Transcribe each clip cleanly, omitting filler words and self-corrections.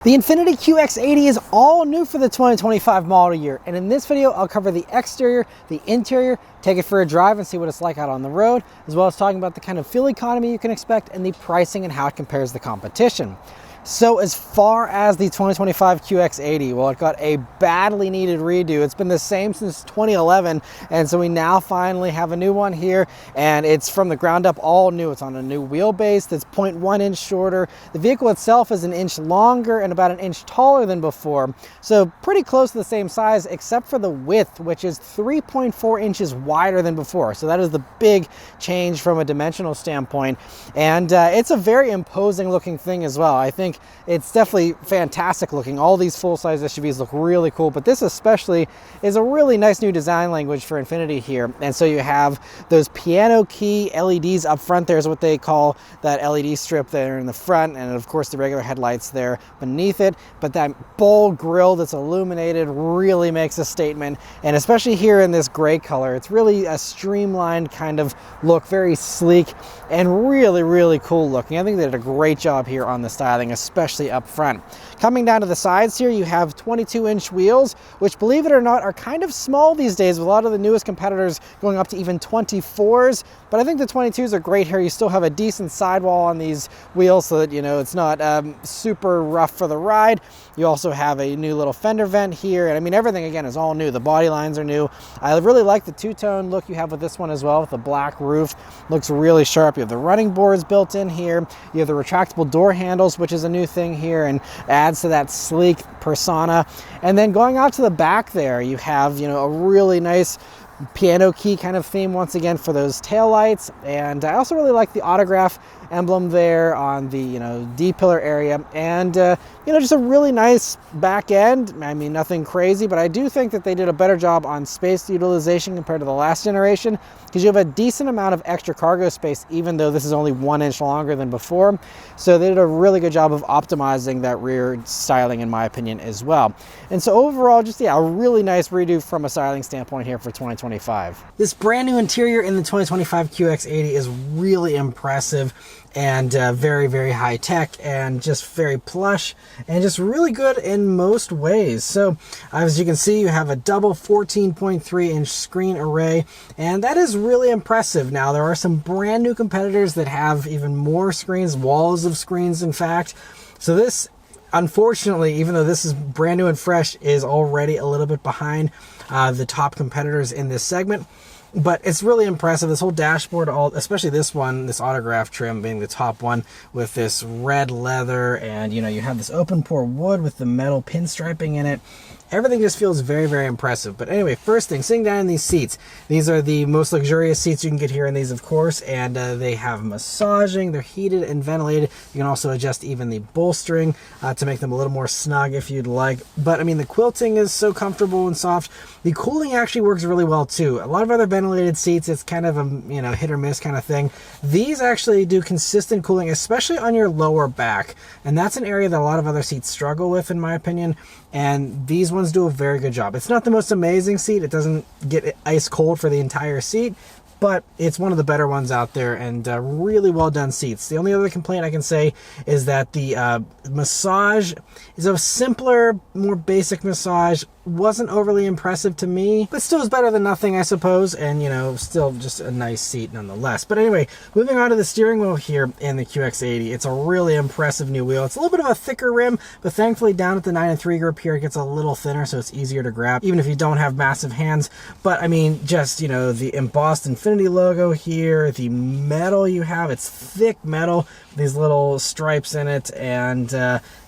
The Infiniti QX80 is all new for the 2025 model year, and in this video I'll cover the exterior, the interior, take it for a drive and see what it's like out on the road, as well as talking about the kind of fuel economy you can expect and the pricing and how it compares to the competition. So as far as the 2025 QX80, well, it got a badly needed redo. It's been the same since 2011, and so we now finally have a new one here, and it's from the ground up all new. It's on a new wheelbase that's 0.1 inch shorter. The vehicle itself is an inch longer and about an inch taller than before, so pretty close to the same size except for the width, which is 3.4 inches wider than before. So that is the big change from a dimensional standpoint, and it's a very imposing looking thing as well. I think it's definitely fantastic looking. All these full-size SUVs look really cool, but this especially is a really nice new design language for Infiniti here. And so you have those piano key LEDs up front. There's what they call that LED strip there in the front, and of course the regular headlights there beneath it. But that bold grille that's illuminated really makes a statement, and especially here in this gray color, it's really a streamlined kind of look, very sleek and really cool looking. I think they did a great job here on the styling, especially up front. Coming down to the sides here, you have 22-inch wheels, which, believe it or not, are kind of small these days, with a lot of the newest competitors going up to even 24s. But I think the 22s are great here. You still have a decent sidewall on these wheels so that, you know, it's not super rough for the ride. You also have a new little fender vent here, and I mean, everything again is all new. The body lines are new. I really like the two-tone look you have with this one as well, with the black roof. Looks really sharp. You have the running boards built in here. You have the retractable door handles, which is a new thing here and adds to that sleek persona. And then going out to the back there, you have, you know, a really nice piano key kind of theme once again for those taillights. And I also really like the autograph emblem there on the, you know, D-pillar area, and you know, just a really nice back end. I mean, nothing crazy, but I do think that they did a better job on space utilization compared to the last generation, because you have a decent amount of extra cargo space, even though this is only 1 inch longer than before. So they did a really good job of optimizing that rear styling, in my opinion, as well. And so overall, just, yeah, a really nice redo from a styling standpoint here for 2025. This brand new interior in the 2025 QX80 is really impressive, and very high tech, and just very plush, and just really good in most ways. So as you can see, you have a double 14.3 inch screen array, and that is really impressive. Now, there are some brand new competitors that have even more screens, walls of screens, in fact. So this, unfortunately, even though this is brand new and fresh, is already a little bit behind the top competitors in this segment. But it's really impressive. This whole dashboard, especially this one, this autograph trim being the top one, with this red leather, and you know, you have this open pore wood with the metal pinstriping in it. Everything just feels very impressive. But anyway, first thing, sitting down in these seats. These are the most luxurious seats you can get here in these, of course, and they have massaging. They're heated and ventilated. You can also adjust even the bolstering to make them a little more snug if you'd like. But I mean, the quilting is so comfortable and soft. The cooling actually works really well too. A lot of other ventilated seats, it's kind of a, you know, hit or miss kind of thing. These actually do consistent cooling, especially on your lower back, and that's an area that a lot of other seats struggle with, in my opinion. And these ones do a very good job. It's not the most amazing seat. It doesn't get ice cold for the entire seat, but it's one of the better ones out there, and really well done seats. The only other complaint I can say is that the massage is a simpler, more basic massage. Wasn't overly impressive to me, but still is better than nothing, I suppose, and, you know, still just a nice seat nonetheless. But anyway, moving on to the steering wheel here in the QX80. It's a really impressive new wheel. It's a little bit of a thicker rim, but thankfully down at the 9 and 3 group here, it gets a little thinner, so it's easier to grab, even if you don't have massive hands. But I mean, just, you know, the embossed Infiniti logo here, the metal you have, it's thick metal, these little stripes in it, and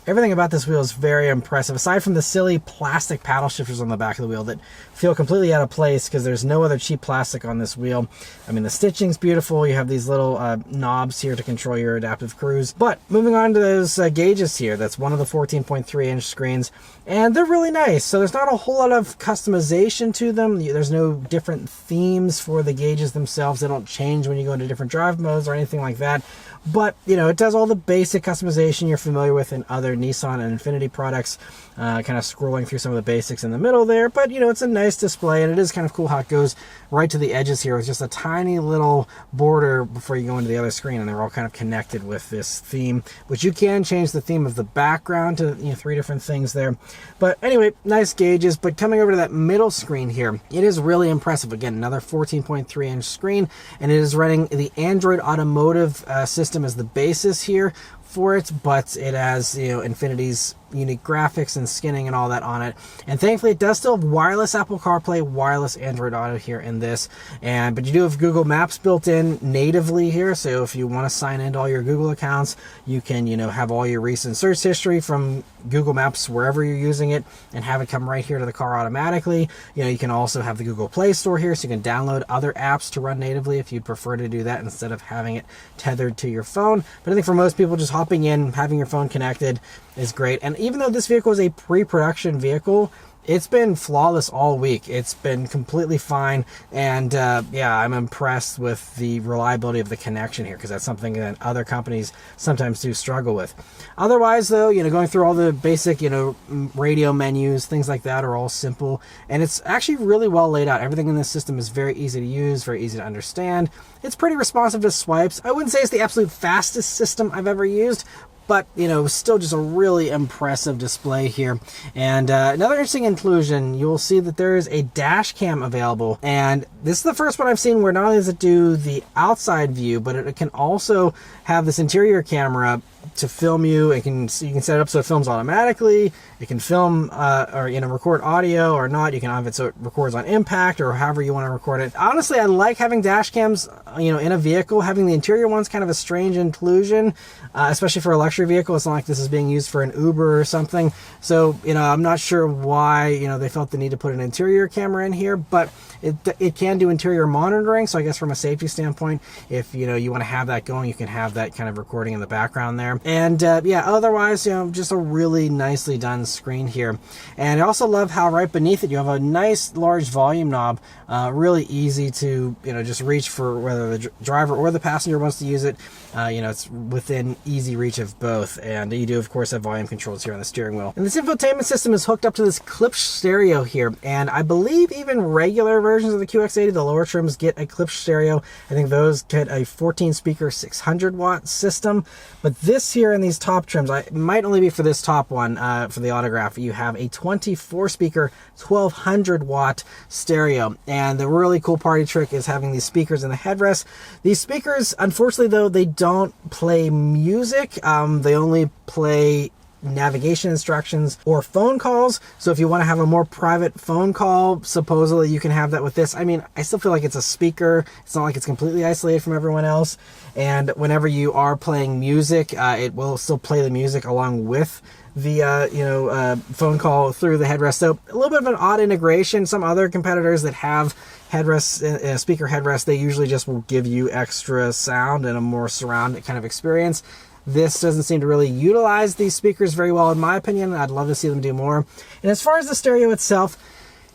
everything about this wheel is very impressive, aside from the silly plastic paddle shifters on the back of the wheel that feel completely out of place because there's no other cheap plastic on this wheel. I mean, the stitching's beautiful. You have these little knobs here to control your adaptive cruise. But moving on to those gauges here, that's one of the 14.3 inch screens, and they're really nice. So there's not a whole lot of customization to them. There's no different themes for the gauges themselves. They don't change when you go into different drive modes or anything like that. but you know, it does all the basic customization you're familiar with in other Nissan and Infiniti products. Kind of scrolling through some of the basics in the middle there, but you know, it's a nice display, and it is kind of cool how it goes right to the edges here with just a tiny little border before you go into the other screen, and they're all kind of connected with this theme, which you can change the theme of the background to, you know, 3 different things there. But anyway, nice gauges. But coming over to that middle screen here, it is really impressive. Again, another 14.3 inch screen, and it is running the Android Automotive system as the basis here for it, but it has, you know, Infiniti's unique graphics and skinning and all that on it. And thankfully it does still have wireless Apple CarPlay, wireless Android Auto here in this, but you do have Google Maps built in natively here, so if you want to sign into all your Google accounts, you can, you know, have all your recent search history from Google Maps wherever you're using it and have it come right here to the car automatically. You know, you can also have the Google Play Store here, so you can download other apps to run natively if you'd prefer to do that instead of having it tethered to your phone. But I think for most people, just hopping in, having your phone connected is great. And even though this vehicle is a pre-production vehicle, it's been flawless all week. It's been completely fine, and yeah, I'm impressed with the reliability of the connection here, because that's something that other companies sometimes do struggle with. Otherwise, though, you know, going through all the basic, you know, radio menus, things like that are all simple, and it's actually really well laid out. Everything in this system is very easy to use, very easy to understand. It's pretty responsive to swipes. I wouldn't say it's the absolute fastest system I've ever used, but you know, still just a really impressive display here. And another interesting inclusion, you will see that there is a dash cam available, and this is the first one I've seen where not only does it do the outside view, but it can also have this interior camera to film you. You can set it up so it films automatically. It can film or, you know, record audio or not. You can have it so it records on impact or however you want to record it. Honestly, I like having dash cams, you know, in a vehicle. Having the interior one's kind of a strange inclusion, especially for a luxury vehicle. It's not like this is being used for an Uber or something. So, you know, I'm not sure why, you know, they felt the need to put an interior camera in here, but it can do interior monitoring. So I guess from a safety standpoint, if, you know, you want to have that going, you can have that kind of recording in the background there. And yeah, otherwise, you know, just a really nicely done screen here. And I also love how right beneath it you have a nice large volume knob, really easy to, you know, just reach for whether the driver or the passenger wants to use it. You know, it's within easy reach of both. And you do, of course, have volume controls here on the steering wheel. And this infotainment system is hooked up to this clipped stereo here, and I believe even regular versions of the QX80, the lower trims, get a clipped stereo. I think those get a 14 speaker 600 watt system, but this here in these top trims, it might only be for this top one, for the Autograph, you have a 24 speaker 1200 watt stereo. And the really cool party trick is having these speakers in the headrest. These speakers, unfortunately though, they don't play music. They only play navigation instructions or phone calls. So if you want to have a more private phone call, supposedly you can have that with this. I mean, I still feel like it's a speaker. It's not like it's completely isolated from everyone else. And whenever you are playing music, it will still play the music along with the phone call through the headrest. So a little bit of an odd integration. Some other competitors that have headrests, speaker headrests, they usually just will give you extra sound and a more surround kind of experience. This doesn't seem to really utilize these speakers very well, in my opinion. I'd love to see them do more. And as far as the stereo itself,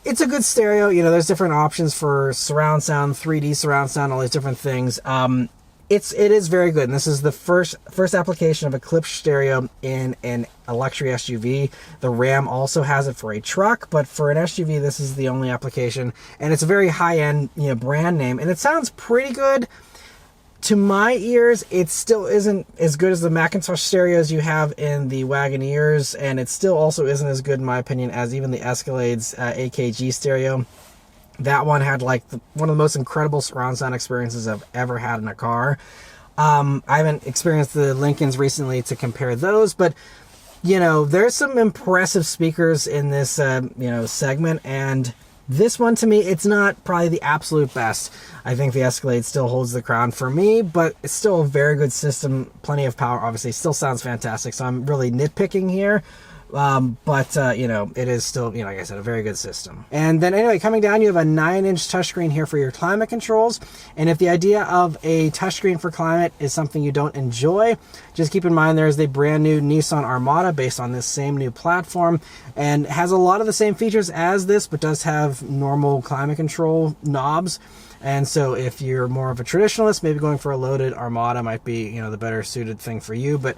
it's a good stereo. You know, there's different options for surround sound, 3D surround sound, all these different things. It is very good, and this is the first application of a clipped stereo in a luxury SUV. The Ram also has it for a truck, but for an SUV, this is the only application, and it's a very high-end, you know, brand name, and it sounds pretty good. To my ears, it still isn't as good as the Macintosh stereos you have in the Wagoneers, and it still also isn't as good, in my opinion, as even the Escalade's AKG stereo. That one had like one of the most incredible surround sound experiences I've ever had in a car. I haven't experienced the Lincolns recently to compare those, but you know, there's some impressive speakers in this segment, and this one, to me, it's not probably the absolute best. I think the Escalade still holds the crown for me, but it's still a very good system. Plenty of power, obviously. Still sounds fantastic, so I'm really nitpicking here. You know, it is still, you know, like I said, a very good system. And then anyway, coming down, you have a 9-inch touchscreen here for your climate controls. And if the idea of a touchscreen for climate is something you don't enjoy, just keep in mind there's the brand new Nissan Armada based on this same new platform, and has a lot of the same features as this, but does have normal climate control knobs. And so if you're more of a traditionalist, maybe going for a loaded Armada might be, you know, the better suited thing for you. But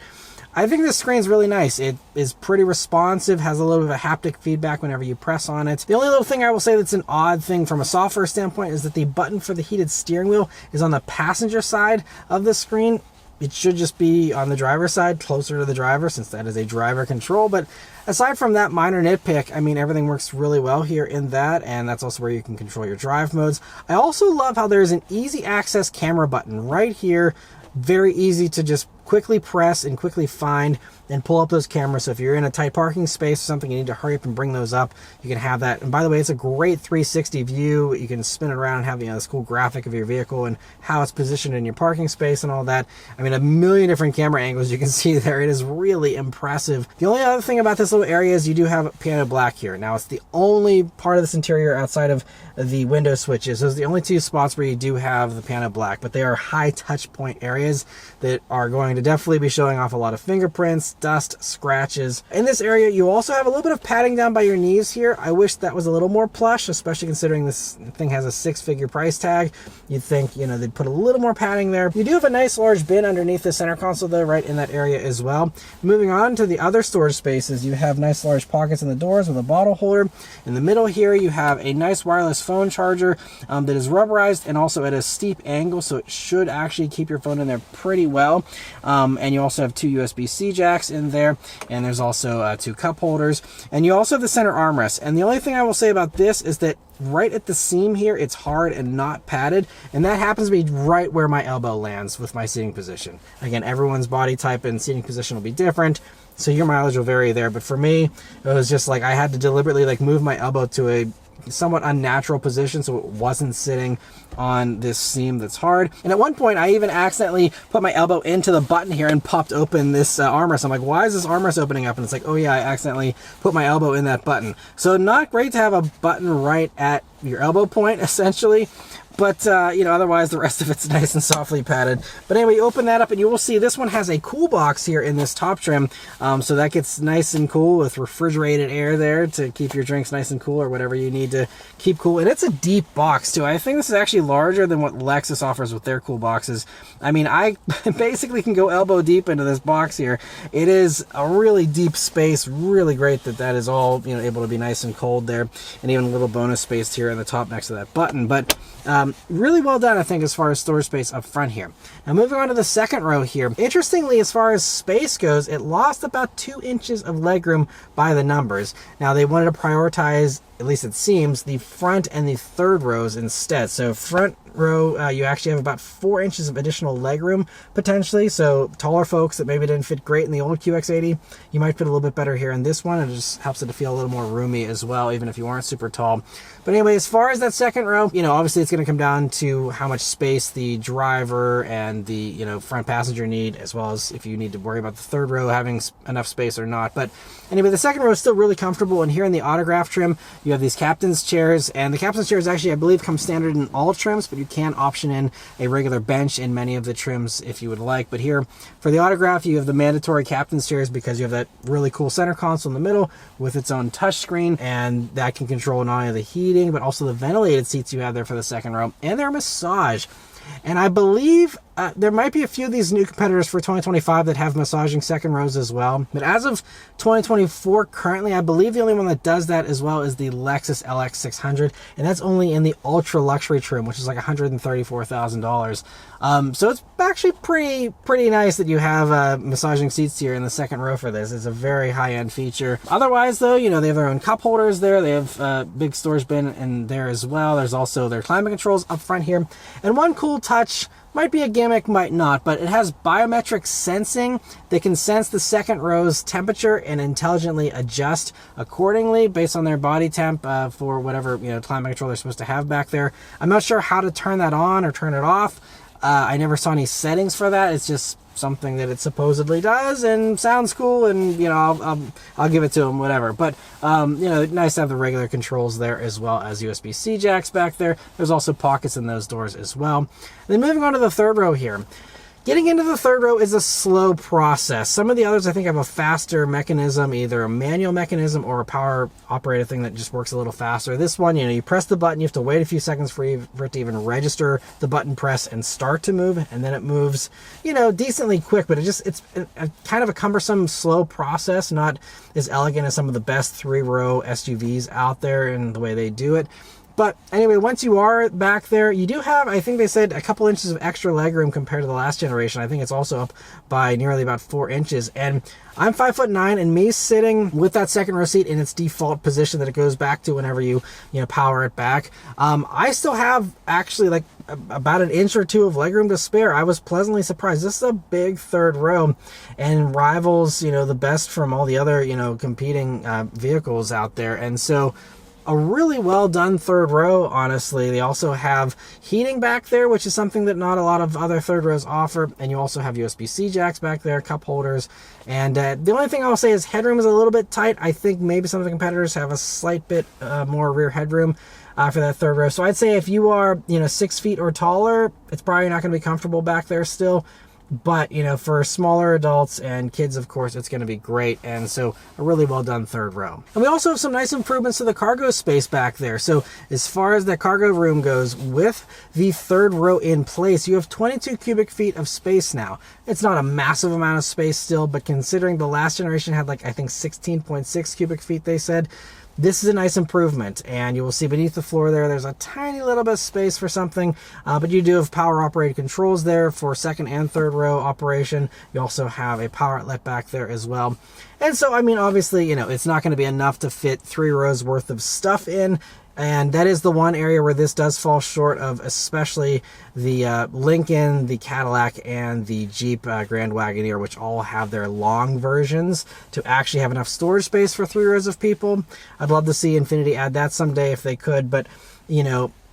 I think this screen's really nice. It is pretty responsive, has a little bit of a haptic feedback whenever you press on it. The only little thing I will say that's an odd thing from a software standpoint is that the button for the heated steering wheel is on the passenger side of the screen. It should just be on the driver's side, closer to the driver, since that is a driver control. But aside from that minor nitpick, I mean, everything works really well here in that, and that's also where you can control your drive modes. I also love how there's an easy access camera button right here. Very easy to just quickly press and quickly find and pull up those cameras. So if you're in a tight parking space or something, you need to hurry up and bring those up, you can have that. And by the way, it's a great 360 view. You can spin it around and have, you know, this cool graphic of your vehicle and how it's positioned in your parking space and all that. I mean, a million different camera angles you can see there. It is really impressive. The only other thing about this little area is you do have piano black here. Now, it's the only part of this interior outside of the window switches. Those are the only two spots where you do have the piano black, but they are high touch point areas that are going to definitely be showing off a lot of fingerprints, dust, scratches. In this area, you also have a little bit of padding down by your knees here. I wish that was a little more plush, especially considering this thing has a 6-figure price tag. You'd think, you know, they'd put a little more padding there. You do have a nice large bin underneath the center console though, right in that area as well. Moving on to the other storage spaces, you have nice large pockets in the doors with a bottle holder. In the middle here, you have a nice wireless phone charger that is rubberized and also at a steep angle, so it should actually keep your phone in there pretty well. And you also have 2 USB-C jacks in there, and there's also 2 cup holders, and you also have the center armrest. And the only thing I will say about this is that right at the seam here, it's hard and not padded, and that happens to be right where my elbow lands with my seating position. Again, everyone's body type and seating position will be different, so your mileage will vary there. But for me, it was just like I had to deliberately like move my elbow to a somewhat unnatural position so it wasn't sitting on this seam that's hard. And at one point I even accidentally put my elbow into the button here and popped open this armrest. I'm like, why is this armrest opening up? And it's like, oh yeah, I accidentally put my elbow in that button. So not great to have a button right at your elbow point essentially. But, you know, otherwise the rest of it's nice and softly padded. But anyway, you open that up and you will see this one has a cool box here in this top trim. So that gets nice and cool with refrigerated air there to keep your drinks nice and cool or whatever you need to keep cool. And it's a deep box too. I think this is actually larger than what Lexus offers with their cool boxes. I mean, I basically can go elbow deep into this box here. It is a really deep space. Really great that that is all, you know, able to be nice and cold there. And even a little bonus space here in the top next to that button. But really well done, I think, as far as storage space up front here. Now moving on to the second row here. Interestingly, as far as space goes, it lost about 2 inches of legroom by the numbers. Now they wanted to prioritize, at least it seems, the front and the third rows instead. So front row, you actually have about 4 inches of additional legroom potentially. So taller folks that maybe didn't fit great in the old QX80, you might fit a little bit better here in this one. It just helps it to feel a little more roomy as well, even if you aren't super tall. But anyway, as far as that second row, you know, obviously it's going to come down to how much space the driver and the, you know, front passenger need, as well as if you need to worry about the third row having enough space or not. But anyway, the second row is still really comfortable. And here in the autograph trim, you have these captain's chairs, and the captain's chairs actually, I believe, come standard in all trims, but you can option in a regular bench in many of the trims if you would like. But here for the autograph, you have the mandatory captain's chairs because you have that really cool center console in the middle with its own touchscreen, and that can control not only the heating but also the ventilated seats you have there for the second row and their massage. And I believe there might be a few of these new competitors for 2025 that have massaging second rows as well. But as of 2024, currently, I believe the only one that does that as well is the Lexus LX 600. And that's only in the ultra luxury trim, which is like $134,000. So it's actually pretty nice that you have massaging seats here in the second row for this. It's a very high-end feature. Otherwise, though, you know, they have their own cup holders there. They have big storage bin in there as well. There's also their climate controls up front here. And one cool touch, might be a gimmick, might not, but it has biometric sensing. They can sense the second row's temperature and intelligently adjust accordingly based on their body temp for whatever, you know, climate control they're supposed to have back there. I'm not sure how to turn that on or turn it off. I never saw any settings for that. It's just something that it supposedly does and sounds cool, and you know, I'll give it to them, whatever. But you know, nice to have the regular controls there as well as USB-C jacks back there. There's also pockets in those doors as well. Then moving on to the third row here. Getting into the third row is a slow process. Some of the others I think have a faster mechanism, either a manual mechanism or a power operated thing that just works a little faster. This one, you press the button, you have to wait a few seconds for it to even register the button press and start to move, and then it moves, decently quick, but it's a kind of a cumbersome, slow process, not as elegant as some of the best 3-row SUVs out there in the way they do it. But anyway, once you are back there, you do have, I think they said, a couple inches of extra legroom compared to the last generation. I think it's also up by nearly about 4 inches. And I'm 5'9", and me sitting with that second row seat in its default position that it goes back to whenever you power it back, I still have actually like about an inch or two of legroom to spare. I was pleasantly surprised. This is a big third row and rivals, the best from all the other, competing vehicles out there. And so a really well done third row, honestly. They also have heating back there, which is something that not a lot of other third rows offer. And you also have USB-C jacks back there, cup holders. And the only thing I'll say is headroom is a little bit tight. I think maybe some of the competitors have a slight bit more rear headroom for that third row. So I'd say if you are, 6 feet or taller, it's probably not going to be comfortable back there still. But, for smaller adults and kids, of course, it's going to be great. And so a really well done third row. And we also have some nice improvements to the cargo space back there. So as far as the cargo room goes, with the third row in place, you have 22 cubic feet of space now. It's not a massive amount of space still, but considering the last generation had like, I think 16.6 cubic feet, they said, this is a nice improvement. And you will see beneath the floor there's a tiny little bit of space for something, but you do have power operated controls there for second and third row operation. You also have a power outlet back there as well. And so, obviously, it's not going to be enough to fit 3 rows worth of stuff in. And that is the one area where this does fall short of, especially the Lincoln, the Cadillac, and the Jeep Grand Wagoneer, which all have their long versions to actually have enough storage space for 3 rows of people. I'd love to see Infiniti add that someday if they could, but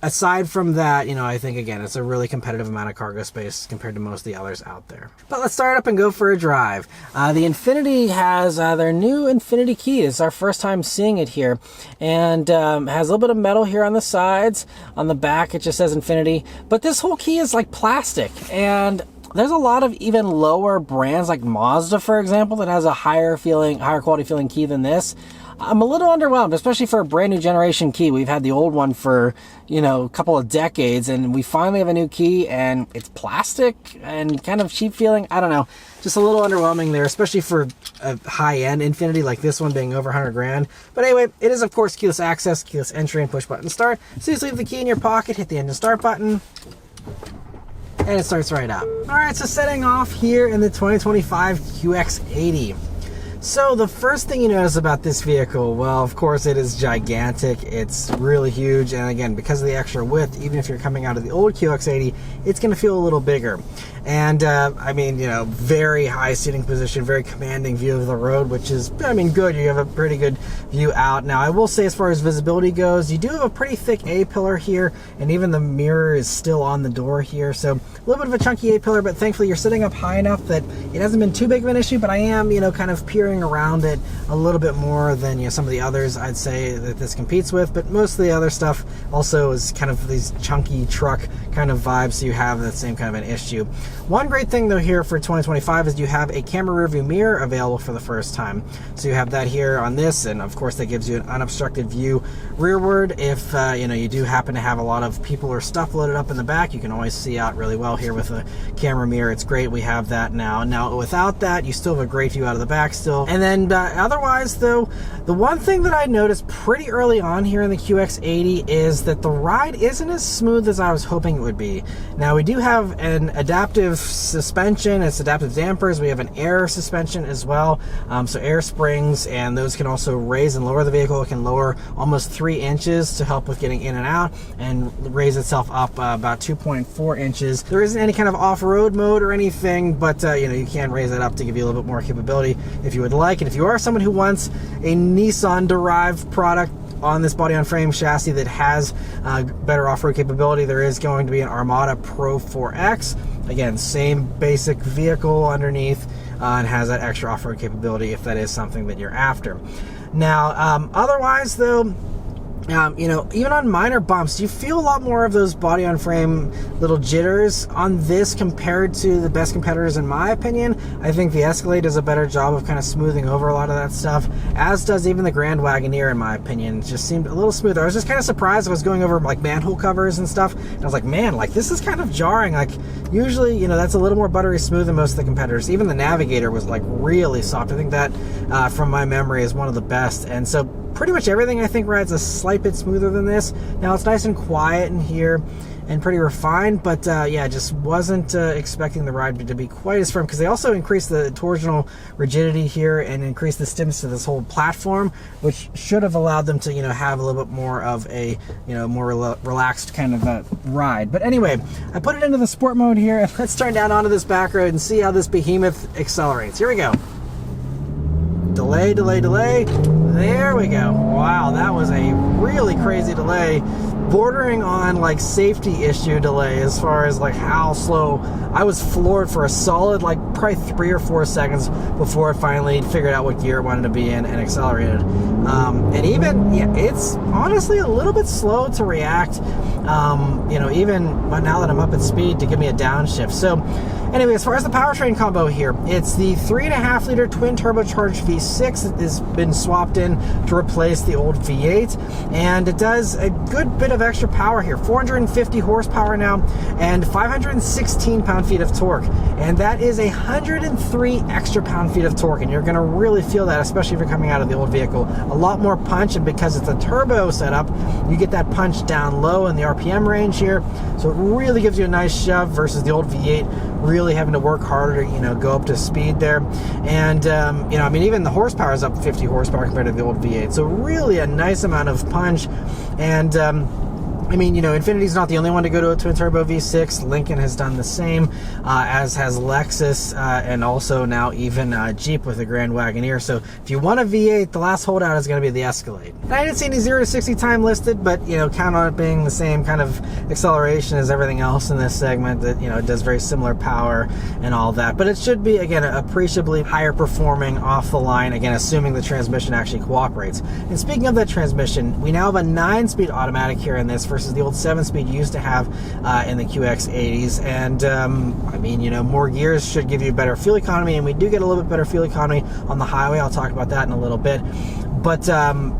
aside from that, I think, again, it's a really competitive amount of cargo space compared to most of the others out there. But let's start up and go for a drive. The Infiniti has their new Infiniti key. It's our first time seeing it here. And has a little bit of metal here on the sides. On the back, it just says Infiniti. But this whole key is like plastic. And there's a lot of even lower brands like Mazda, for example, that has a higher quality feeling key than this. I'm a little underwhelmed, especially for a brand new generation key. We've had the old one for, a couple of decades, and we finally have a new key, and it's plastic and kind of cheap feeling. I don't know, just a little underwhelming there, especially for a high-end Infiniti like this one being over 100 grand. But anyway, it is, of course, keyless access, keyless entry, and push button start. So you just leave the key in your pocket, hit the engine start button, and it starts right up. All right, so setting off here in the 2025 QX80. So the first thing you notice about this vehicle, well, of course, it is gigantic. It's really huge. And again, because of the extra width, even if you're coming out of the old QX80, it's going to feel a little bigger. And very high seating position, very commanding view of the road, which is, good. You have a pretty good view out. Now, I will say, as far as visibility goes, you do have a pretty thick A-pillar here, and even the mirror is still on the door here. So a little bit of a chunky A-pillar, but thankfully you're sitting up high enough that it hasn't been too big of an issue, but I am, kind of peering around it a little bit more than, some of the others I'd say that this competes with. But most of the other stuff also is kind of these chunky truck kind of vibes, so you have that same kind of an issue. One great thing though here for 2025 is you have a camera rearview mirror available for the first time. So you have that here on this, and of course that gives you an unobstructed view rearward. If you do happen to have a lot of people or stuff loaded up in the back, you can always see out really well here with a camera mirror. It's great, we have that now. Now without that, you still have a great view out of the back still. And then otherwise though, the one thing that I noticed pretty early on here in the QX80 is that the ride isn't as smooth as I was hoping it would be. Now we do have an adaptive suspension, it's adaptive dampers, we have an air suspension as well, so air springs, and those can also raise and lower the vehicle. It can lower almost 3 inches to help with getting in and out, and raise itself up about 2.4 inches. There isn't any kind of off-road mode or anything, but you can raise it up to give you a little bit more capability if you would like. And if you are someone who wants a Nissan-derived product on this body-on-frame chassis that has better off-road capability, there is going to be an Armada Pro 4X. Again, same basic vehicle underneath, and has that extra off-road capability if that is something that you're after. Now, otherwise though, You know, even on minor bumps, you feel a lot more of those body-on-frame little jitters on this compared to the best competitors, in my opinion. I think the Escalade does a better job of kind of smoothing over a lot of that stuff, as does even the Grand Wagoneer, in my opinion. It just seemed a little smoother. I was just kind of surprised. I was going over like manhole covers and stuff, and I was like, man, like this is kind of jarring. Like usually, you know, that's a little more buttery smooth than most of the competitors. Even the Navigator was like really soft. I think that, from my memory, is one of the best. And so pretty much everything, I think, rides a slight bit smoother than this. Now it's nice and quiet in here and pretty refined, but yeah, just wasn't expecting the ride to be quite as firm, because they also increased the torsional rigidity here and increased the stiffness to this whole platform, which should have allowed them to, you know, have a little bit more of a, you know, more relaxed kind of ride. But anyway, I put it into the sport mode here, and let's turn down onto this back road and see how this behemoth accelerates. Here we go. Delay, delay, delay. There we go. Wow, that was a really crazy delay, bordering on like safety issue delay as far as like how slow. I was floored for a solid like probably 3 or 4 seconds before it finally figured out what gear it wanted to be in and accelerated. And even, yeah, it's honestly a little bit slow to react, you know, even now that I'm up at speed, to give me a downshift. So anyway, as far as the powertrain combo here, it's the 3.5 liter twin turbocharged V6 that has been swapped in to replace the old V8, and it does a good bit of extra power here. 450 horsepower now and 516 pound-feet of torque, and that is 103 extra pound-feet of torque, and you're going to really feel that, especially if you're coming out of the old vehicle. A lot more punch, and because it's a turbo setup, you get that punch down low in the RPM range here, so it really gives you a nice shove versus the old V8 really having to work harder to, you know, go up to speed there. And you know, I mean, even the horsepower is up 50 horsepower compared to the old V8, so really a nice amount of punch. And I mean, you know, Infiniti's not the only one to go to a twin-turbo V6. Lincoln has done the same, as has Lexus, and also now even Jeep with the Grand Wagoneer. So if you want a V8, the last holdout is going to be the Escalade. And I didn't see any 0 to 60 time listed, but, you know, count on it being the same kind of acceleration as everything else in this segment. That, you know, it does very similar power and all that. But it should be, again, appreciably higher performing off the line, again, assuming the transmission actually cooperates. And speaking of that transmission, we now have a 9-speed automatic here in this versus the old 7-speed you used to have in the QX80s. And I mean, you know, more gears should give you better fuel economy, and we do get a little bit better fuel economy on the highway. I'll talk about that in a little bit. But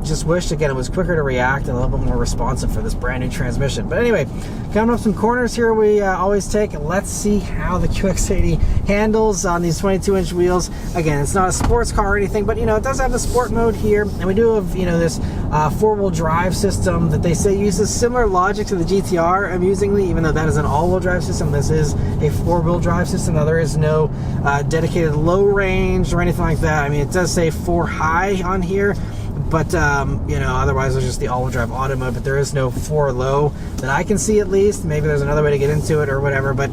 just wished, again, it was quicker to react and a little bit more responsive for this brand new transmission. But anyway, coming up some corners here we always take. Let's see how the QX80 handles on these 22-inch wheels. Again, it's not a sports car or anything, but, you know, it does have the sport mode here. And we do have, you know, this 4-wheel drive system that they say uses similar logic to the GTR, amusingly, even though that is an all-wheel drive system. This is a 4-wheel drive system. Now, there is no dedicated low range or anything like that. I mean, it does say 4 high on here, but you know, otherwise there's just the all-wheel drive auto mode, but there is no 4 low that I can see, at least. Maybe there's another way to get into it or whatever, but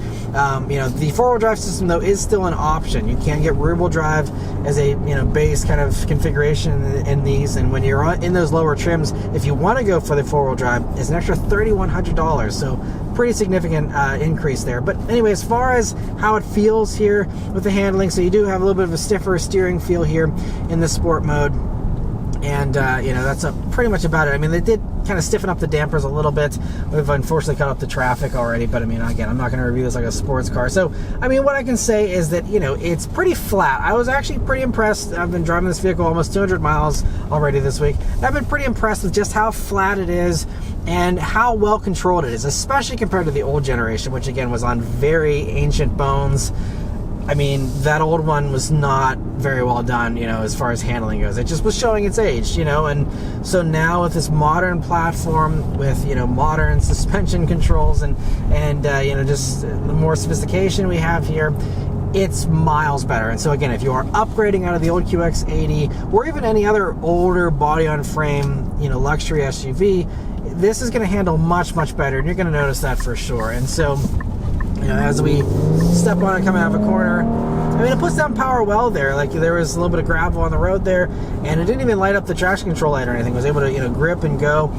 you know, the 4-wheel drive system, though, is still an option. You can get rear-wheel drive as a, you know, base kind of configuration in these, and when you're in those lower trims, if you want to go for the 4-wheel drive, it's an extra $3,100, so pretty significant increase there. But anyway, as far as how it feels here with the handling, so you do have a little bit of a stiffer steering feel here in the sport mode. And, you know, that's pretty much about it. I mean, they did kind of stiffen up the dampers a little bit. We've unfortunately cut up the traffic already, but I mean, again, I'm not going to review this like a sports car. So, I mean, what I can say is that, you know, it's pretty flat. I was actually pretty impressed. I've been driving this vehicle almost 200 miles already this week. I've been pretty impressed with just how flat it is and how well controlled it is, especially compared to the old generation, which, again, was on very ancient bones. I mean, that old one was not very well done, you know, as far as handling goes. It just was showing its age, you know, and so now with this modern platform with, you know, modern suspension controls and you know, just the more sophistication we have here, it's miles better. And so again, if you are upgrading out of the old QX80 or even any other older body-on-frame, you know, luxury SUV, this is going to handle much, much better, and you're going to notice that for sure. And so, you know, as we step on it coming out of a corner, I mean, it puts down power well there. Like, there was a little bit of gravel on the road there, and it didn't even light up the traction control light or anything. It was able to, you know, grip and go,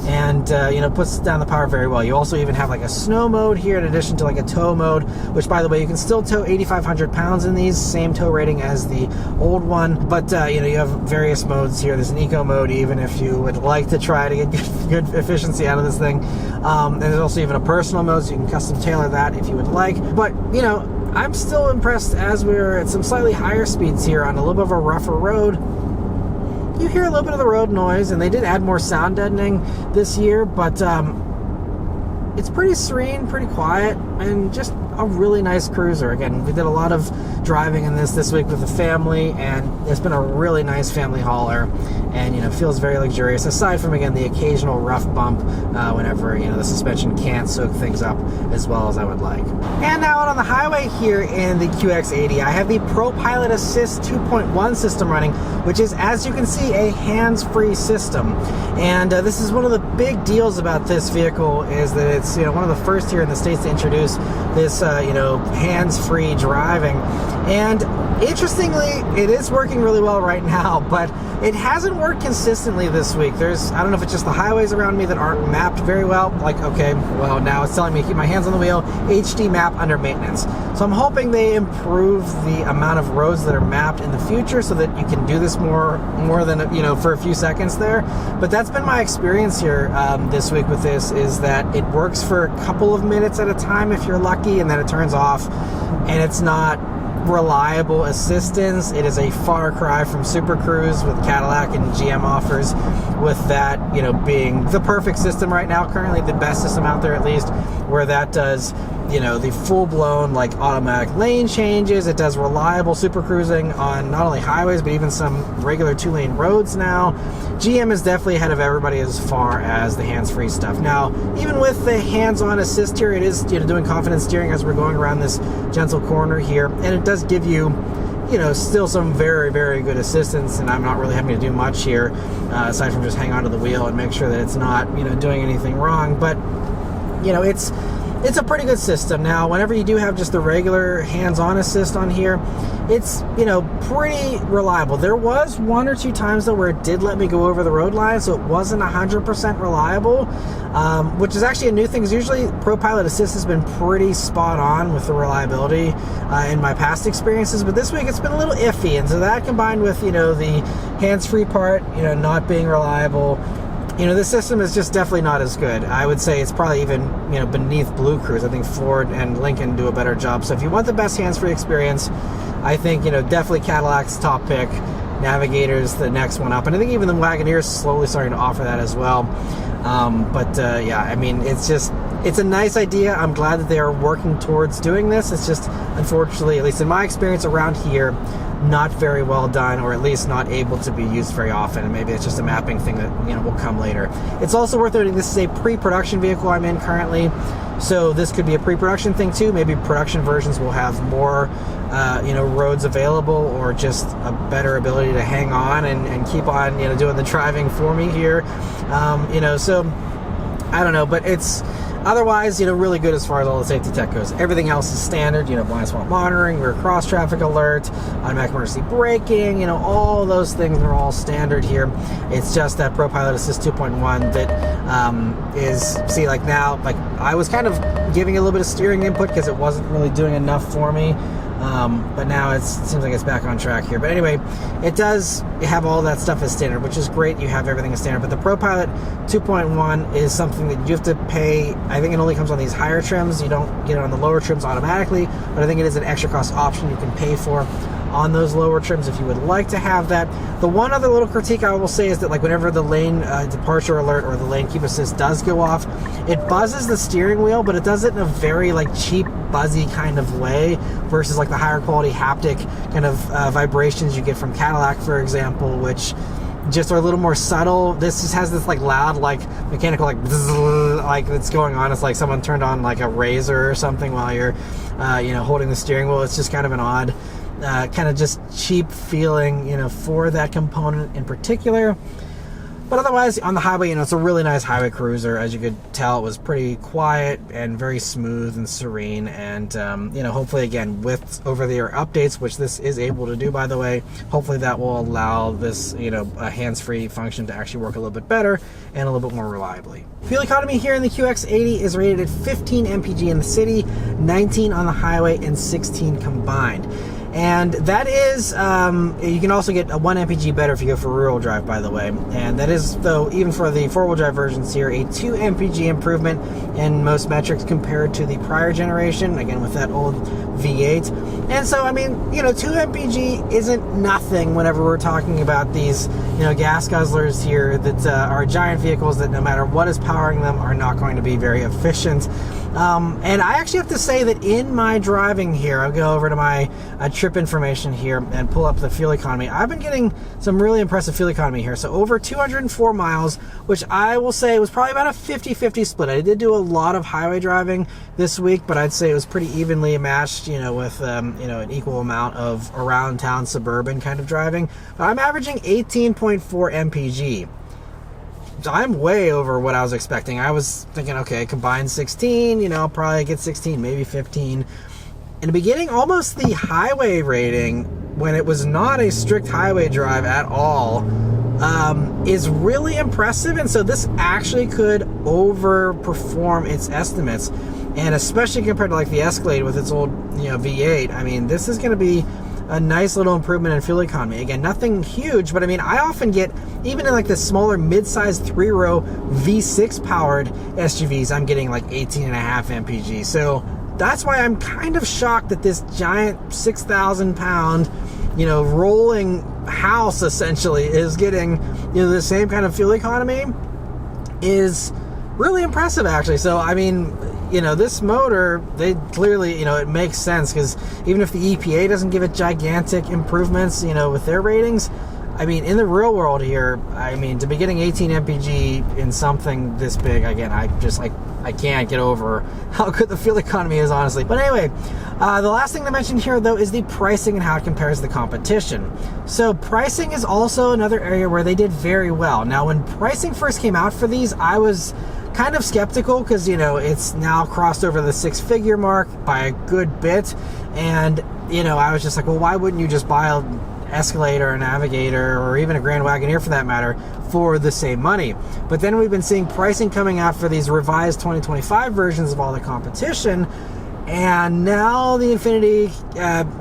and, you know, puts down the power very well. You also even have like a snow mode here in addition to like a tow mode, which, by the way, you can still tow 8,500 pounds in these, same tow rating as the old one. But, you know, you have various modes here. There's an eco mode, even if you would like to try to get good efficiency out of this thing. And there's also even a personal mode, so you can custom tailor that if you would like. But, you know, I'm still impressed as we're at some slightly higher speeds here on a little bit of a rougher road. You hear a little bit of the road noise, and they did add more sound deadening this year, but it's pretty serene, pretty quiet, and just a really nice cruiser. Again, we did a lot of driving in this week with the family, and it's been a really nice family hauler, and, you know, feels very luxurious, aside from, again, the occasional rough bump whenever, you know, the suspension can't soak things up as well as I would like. And now out on the highway here in the QX80, I have the ProPilot Assist 2.1 system running, which is, as you can see, a hands-free system. And this is one of the big deals about this vehicle, is that it's, you know, one of the first here in the States to introduce this, you know, hands-free driving. And interestingly, it is working really well right now, but it hasn't worked consistently this week. I don't know if it's just the highways around me that aren't mapped very well. Like, okay, well, now it's telling me to keep my hands on the wheel, HD map under maintenance. So I'm hoping they improve the amount of roads that are mapped in the future so that you can do this more than, you know, for a few seconds there. But that's been my experience here this week with this, is that it works for a couple of minutes at a time if you're lucky, and then it turns off, and it's not reliable assistance. It is a far cry from Super Cruise with Cadillac and GM offers, with that, you know, being the perfect system right now, currently the best system out there, at least, where that does, you know, the full-blown like automatic lane changes. It does reliable super cruising on not only highways but even some regular 2-lane roads now. GM is definitely ahead of everybody as far as the hands-free stuff. Now, even with the hands-on assist here, it is, you know, doing confidence steering as we're going around this gentle corner here, and it does give you, you know, still some very, very good assistance, and I'm not really having to do much here, aside from just hang onto the wheel and make sure that it's not, you know, doing anything wrong. But, you know, it's a pretty good system. Now, whenever you do have just the regular hands-on assist on here, it's, you know, pretty reliable. There was 1 or 2 times, though, where it did let me go over the road line, so it wasn't 100% reliable, which is actually a new thing. Usually, ProPilot Assist has been pretty spot on with the reliability in my past experiences, but this week it's been a little iffy, and so that combined with, you know, the hands-free part, you know, not being reliable, you know, the system is just definitely not as good. I would say it's probably even, you know, beneath Blue Cruise. I think Ford and Lincoln do a better job. So if you want the best hands-free experience, I think, you know, definitely Cadillac's top pick. Navigator's the next one up. And I think even the Wagoneer's slowly starting to offer that as well. Yeah, I mean, it's a nice idea. I'm glad that they are working towards doing this. It's just, unfortunately, at least in my experience around here, not very well done, or at least not able to be used very often, and maybe it's just a mapping thing that, you know, will come later. It's also worth noting this is a pre-production vehicle I'm in currently, so this could be a pre-production thing too. Maybe production versions will have more you know, roads available, or just a better ability to hang on and keep on, you know, doing the driving for me here. You know, so I don't know, but it's otherwise, you know, really good as far as all the safety tech goes. Everything else is standard, you know, blind spot monitoring, rear cross traffic alert, automatic emergency braking, you know, all those things are all standard here. It's just that ProPilot Assist 2.1 that is, see, like now, like I was kind of giving a little bit of steering input because it wasn't really doing enough for me. But now it seems like it's back on track here. But anyway, it does have all that stuff as standard, which is great. You have everything as standard. But the ProPilot 2.1 is something that you have to pay. I think it only comes on these higher trims. You don't get it on the lower trims automatically. But I think it is an extra cost option you can pay for on those lower trims if you would like to have that. The one other little critique I will say is that, like, whenever the lane departure alert or the lane keep assist does go off, it buzzes the steering wheel, but it does it in a very like cheap, buzzy kind of way versus like the higher quality haptic kind of vibrations you get from Cadillac, for example, which just are a little more subtle. This just has this like loud, like mechanical, like bzzz, like that's going on. It's like someone turned on like a razor or something while you're you know, holding the steering wheel. It's just kind of an odd kind of just cheap feeling, you know, for that component in particular. But otherwise, on the highway, it's a really nice highway cruiser. As you could tell, it was pretty quiet and very smooth and serene. And, hopefully, again, with over-the-air updates, which this is able to do, by the way, hopefully that will allow this, a hands-free function to actually work a little bit better and a little bit more reliably. Fuel economy here in the QX80 is rated at 15 mpg in the city, 19 on the highway, and 16 combined. And that is, you can also get a 1 mpg better if you go for rear-wheel drive, by the way. And that is, though, even for the four-wheel drive versions here, a 2 mpg improvement in most metrics compared to the prior generation, again, with that old V8. And so, 2 mpg isn't nothing whenever we're talking about these, gas guzzlers here that are giant vehicles that no matter what is powering them are not going to be very efficient. And I actually have to say that in my driving here, I'll go over to my trip information here and pull up the fuel economy. I've been getting some really impressive fuel economy here. So over 204 miles, which I will say was probably about a 50-50 split. I did do a lot of highway driving this week, but I'd say it was pretty evenly matched, with, an equal amount of around town suburban kind of driving. But I'm averaging 18.4 mpg. I'm way over what I was expecting. I was thinking, okay, combined 16, I'll probably get 16, maybe 15. In the beginning, almost the highway rating, when it was not a strict highway drive at all, is really impressive. And so this actually could overperform its estimates. And especially compared to like the Escalade with its old, V8, this is going to be a nice little improvement in fuel economy. Again, nothing huge, but I often get, even in like the smaller mid-sized 3-row V6 powered SUVs, I'm getting like 18.5 mpg. So that's why I'm kind of shocked that this giant 6,000 pound, rolling house essentially is getting, the same kind of fuel economy. Is really impressive, actually. So, this motor, they clearly, it makes sense, because even if the EPA doesn't give it gigantic improvements, with their ratings, in the real world here, to be getting 18 mpg in something this big, again, I can't get over how good the fuel economy is, honestly. But anyway, the last thing to mention here, though, is the pricing and how it compares to the competition. So pricing is also another area where they did very well. Now, when pricing first came out for these, I was kind of skeptical, because it's now crossed over the 6-figure mark by a good bit, and I was just like, well, why wouldn't you just buy a Escalade or a Navigator or even a Grand Wagoneer for that matter for the same money? But then we've been seeing pricing coming out for these revised 2025 versions of all the competition, and now the Infiniti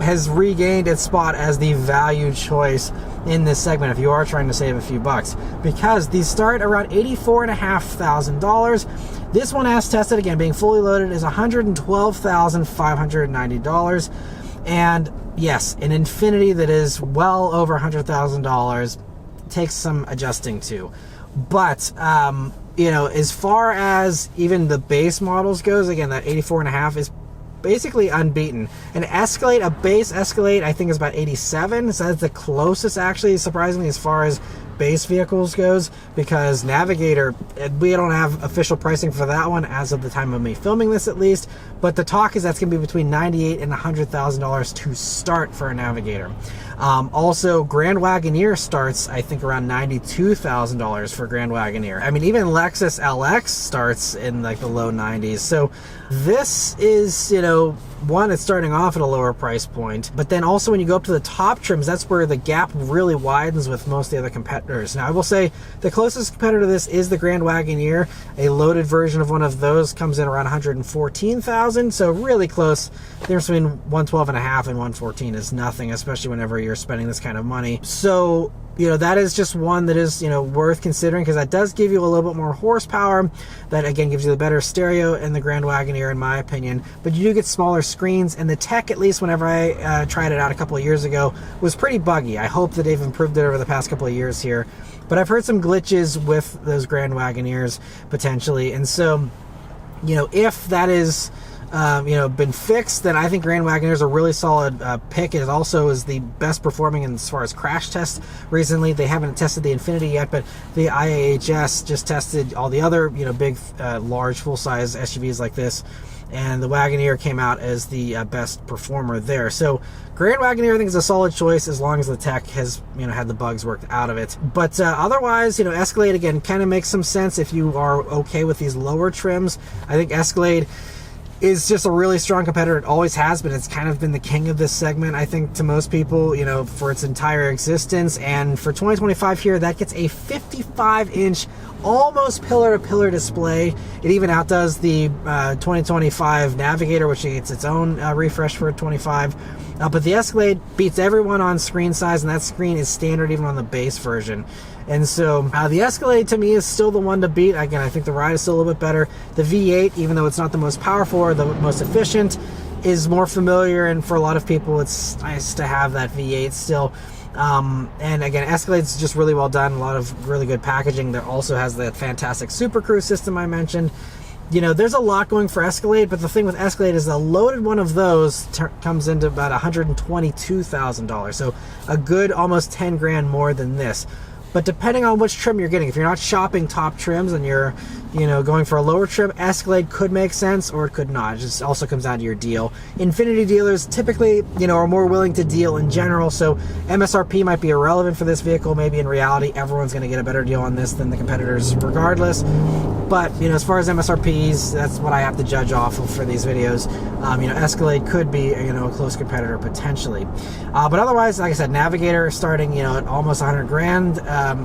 has regained its spot as the value choice in this segment if you are trying to save a few bucks, because these start around $84,500. This one, as tested, again being fully loaded, is $112,590. And yes, an Infiniti that is well over $100,000 takes some adjusting to. But as far as even the base models goes, again, that 84.5 is basically unbeaten. An Escalade, a base Escalade, I think is about 87, so that's the closest, actually, surprisingly, as far as base vehicles goes, because Navigator, we don't have official pricing for that one as of the time of me filming this, at least, but the talk is that's going to be between $98,000 and $100,000 to start for a Navigator. Also, Grand Wagoneer starts, I think, around $92,000 for Grand Wagoneer. Even Lexus LX starts in like the low 90s. So this is, one, it's starting off at a lower price point, but then also when you go up to the top trims, that's where the gap really widens with most of the other competitors. Now, I will say the closest competitor to this is the Grand Wagoneer. A loaded version of one of those comes in around $114,000, so really close. The difference between $112.5 and $114 is nothing, especially whenever you're spending this kind of money. So that is just one that is, worth considering, because that does give you a little bit more horsepower. That, again, gives you the better stereo in the Grand Wagoneer, in my opinion. But you do get smaller screens, and the tech, at least whenever I tried it out a couple of years ago, was pretty buggy. I hope that they've improved it over the past couple of years here. But I've heard some glitches with those Grand Wagoneers, potentially. And so, if that is been fixed, then I think Grand Wagoneer is a really solid pick. It also is the best performing as far as crash tests recently. They haven't tested the Infiniti yet, but the IAHS just tested all the other big large full-size SUVs like this, and the Wagoneer came out as the best performer there. So Grand Wagoneer I think is a solid choice as long as the tech has, you know, had the bugs worked out of it. But otherwise, you know, Escalade again kind of makes some sense if you are okay with these lower trims. I think Escalade is just a really strong competitor. It always has been. It's kind of been the king of this segment, I think, to most people, you know, for its entire existence. And for 2025 here, that gets a 55-inch, almost pillar-to-pillar display. It even outdoes the 2025 Navigator, which gets its own refresh for 25. But the Escalade beats everyone on screen size, and that screen is standard even on the base version. And so the Escalade to me is still the one to beat. Again, I think the ride is still a little bit better. The V8, even though it's not the most powerful or the most efficient, is more familiar, and for a lot of people it's nice to have that V8 still. And again, Escalade's just really well done, a lot of really good packaging. There also has that fantastic Super Cruise system I mentioned. You know, there's a lot going for Escalade, but the thing with Escalade is a loaded one of those comes into about $122,000. So a good almost 10 grand more than this. But depending on which trim you're getting, if you're not shopping top trims and you're, you know, going for a lower trim, Escalade could make sense or it could not. It just also comes down to your deal. Infiniti dealers typically, you know, are more willing to deal in general, so MSRP might be irrelevant for this vehicle. Maybe in reality, everyone's going to get a better deal on this than the competitors regardless. But, you know, as far as MSRPs, that's what I have to judge off of for these videos. You know, Escalade could be, you know, a close competitor potentially. But otherwise, like I said, Navigator starting, you know, at almost 100 grand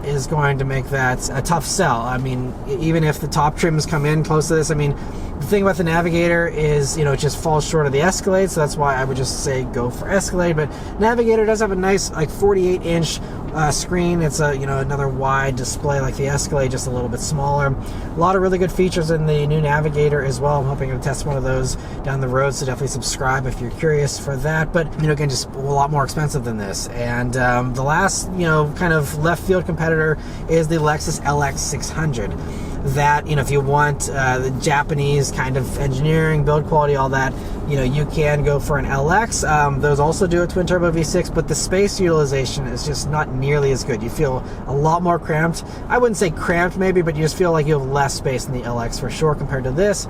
is going to make that a tough sell. I mean, even if the top trims come in close to this, I mean, the thing about the Navigator is, you know, it just falls short of the Escalade, so that's why I would just say go for Escalade. But Navigator does have a nice, like, 48-inch screen. It's a, you know, another wide display like the Escalade, just a little bit smaller. A lot of really good features in the new Navigator as well. I'm hoping to test one of those down the road, so definitely subscribe if you're curious for that. But, you know, again, just a lot more expensive than this. And the last, you know, kind of left field competitor is the Lexus LX600. That, you know, if you want the Japanese kind of engineering, build quality, all that, you know, you can go for an LX. Those also do a twin turbo V6, but the space utilization is just not nearly as good. You feel a lot more cramped. I wouldn't say cramped maybe, but you just feel like you have less space in the LX for sure compared to this.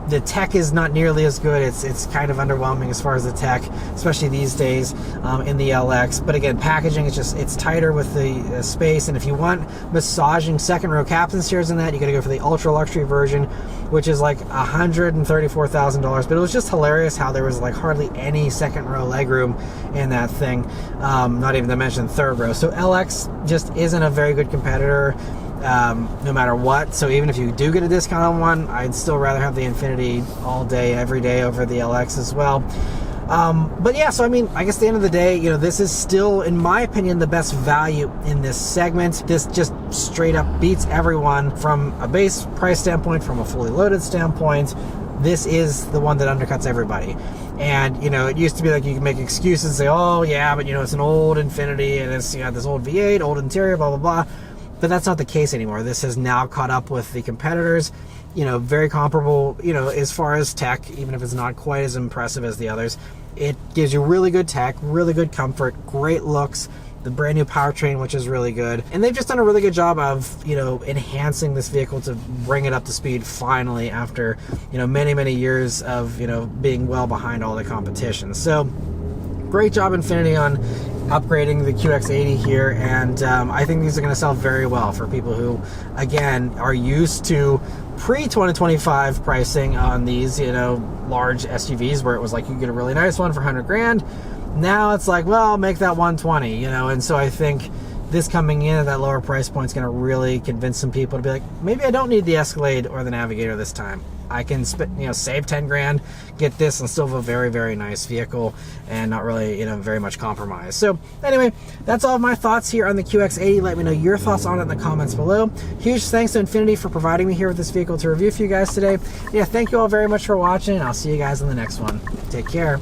The tech is not nearly as good. It's kind of underwhelming as far as the tech, especially these days in the LX. But again, packaging is just, it's tighter with the space. And if you want massaging second row captain's chairs in that, you got to go for the ultra luxury version, which is like $134,000. But it was just hilarious how there was like hardly any second row legroom in that thing. Not even to mention third row. So LX just isn't a very good competitor. No matter what. So even if you do get a discount on one, I'd still rather have the Infiniti all day, every day over the LX as well. But yeah, so I mean, I guess at the end of the day, you know, this is still, in my opinion, the best value in this segment. This just straight up beats everyone from a base price standpoint, from a fully loaded standpoint. This is the one that undercuts everybody. And, you know, it used to be like you could make excuses and say, oh yeah, but you know, it's an old Infiniti and it's, you know, this old V8, old interior, blah, blah, blah. But that's not the case anymore. This has now caught up with the competitors, you know, very comparable, you know, as far as tech, even if it's not quite as impressive as the others. It gives you really good tech, really good comfort, great looks, the brand new powertrain, which is really good. And they've just done a really good job of, you know, enhancing this vehicle to bring it up to speed finally after, you know, many, many years of, you know, being well behind all the competition. So great job Infiniti on upgrading the QX80 here, and I think these are going to sell very well for people who, again, are used to pre-2025 pricing on these, you know, large SUVs where it was like you get a really nice one for 100 grand. Now it's like, well, make that 120, you know. And so I think this coming in at that lower price point is going to really convince some people to be like, maybe I don't need the Escalade or the Navigator this time. I can you know, save 10 grand, get this, and still have a very, very nice vehicle and not really, you know, very much compromise. So anyway, that's all of my thoughts here on the QX80. Let me know your thoughts on it in the comments below. Huge thanks to Infiniti for providing me here with this vehicle to review for you guys today. Yeah, thank you all very much for watching, and I'll see you guys in the next one. Take care.